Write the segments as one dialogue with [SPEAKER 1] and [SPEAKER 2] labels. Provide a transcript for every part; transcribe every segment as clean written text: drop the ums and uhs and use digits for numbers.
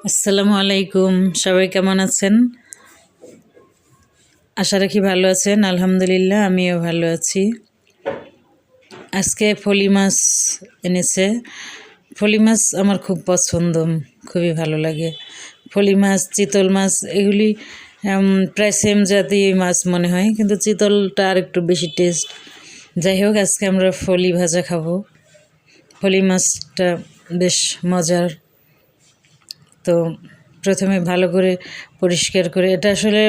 [SPEAKER 1] আসসালামু আলাইকুম। সবাই কেমন আছেন? আশা রাখি ভালো আছেন। আলহামদুলিল্লাহ, আমিও ভালো আছি। আজকে ফলি মাছ এনেছে। ফলি মাছ আমার খুব পছন্দ, খুবই ভালো লাগে। ফলি মাছ, চিতল মাছ এগুলি প্রায় সেম জাতীয় মাছ মনে হয়, কিন্তু চিতলটা আর একটু বেশি টেস্ট। যাই হোক, আজকে আমরা ফলি ভাজা খাবো। ফলি মাছটা বেশ মজার। তো প্রথমে ভালো করে পরিষ্কার করে, এটা আসলে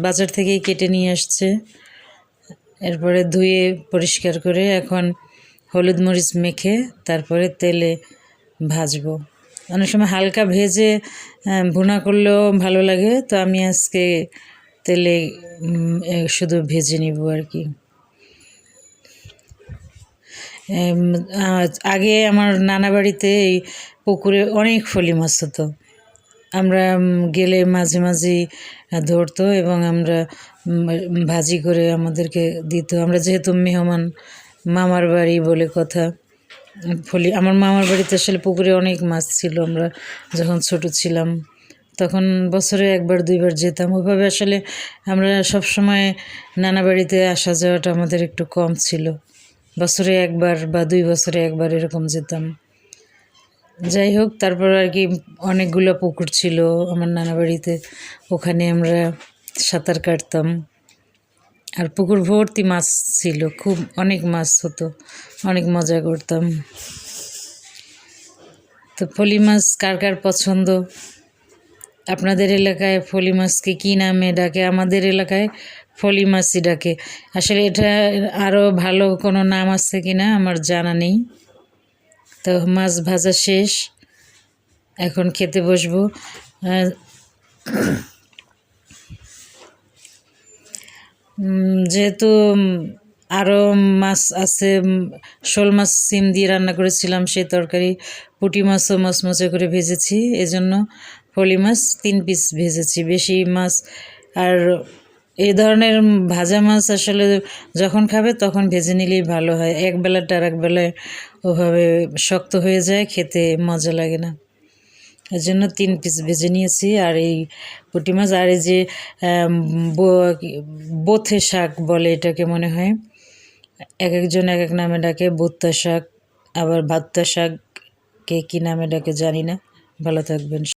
[SPEAKER 1] বাজার থেকেই কেটে নিয়ে আসছে। এরপরে ধুয়ে পরিষ্কার করে এখন হলুদ মরিচ মেখে তারপরে তেলে ভাজবো। অনেক সময় হালকা ভেজে ভুনা করলেও ভালো লাগে, তো আমি আজকে তেলে শুধু ভেজে নিব আর কি। আগে আমার নানা বাড়িতে এই পুকুরে অনেক ফলি মাছ হতো। আমরা গেলে মাঝে মাঝেই ধরতো এবং আমরা ভাজি করে আমাদেরকে দিত। আমরা যেহেতু মেহমান, মামার বাড়ি বলে কথা, আমার মামার বাড়িতে আসলে পুকুরে অনেক মাছ ছিল। আমরা যখন ছোট ছিলাম তখন বছরে একবার দুইবার যেতাম। ওইভাবে আসলে আমরা সব সময় নানা বাড়িতে আসা যাওয়াটা আমাদের একটু কম ছিল। বছরে একবার বা 2 বছরে একবার এরকম যেতাম। যাই হোক, তারপর আর কি অনেকগুলো পুকুর ছিল আমার নানা বাড়িতে, ওখানে আমরা সাঁতার কাটতাম। আর পুকুর ভর্তি মাছ ছিল, খুব অনেক মাছ হতো, অনেক মজা করতাম। তো ফলি মাছ কার কার পছন্দ? আপনাদের এলাকায় ফলি মাছকে কী নামে ডাকে? আমাদের এলাকায় ফলি মাছই ডাকে। আসলে এটা আরও ভালো কোনো নাম আছে কি না আমার জানা নেই। তো মাছ ভাজা শেষ, এখন খেতে বসবো। যেহেতু আরও মাছ আছে, শোল মাছ সিম দিয়ে রান্না করেছিলাম, সেই তরকারি পুঁটি মাছও মচমচে করে ভেজেছি, এজন্য ফলি মাছ 3 পিস ভেজেছি, বেশি মাছ। আর এই ধরনের ভাজা মাছ আসলে যখন খাবে তখন ভেজে নিলেই ভালো হয়। একবেলাটা আর একবেলায় ওভাবে শক্ত হয়ে যায়, খেতে মজা লাগে না। এর জন্য 3 পিস ভেজে নিয়েছি। আর এই পুঁটি মাছ, আর এই যে বোথে শাক বলে এটাকে মনে হয়, এক একজন এক এক নামে ডাকে। বোত্তা শাক, আবার ভাত্তা শাক, কে কী নামে ডাকে জানি না। ভালো থাকবেন।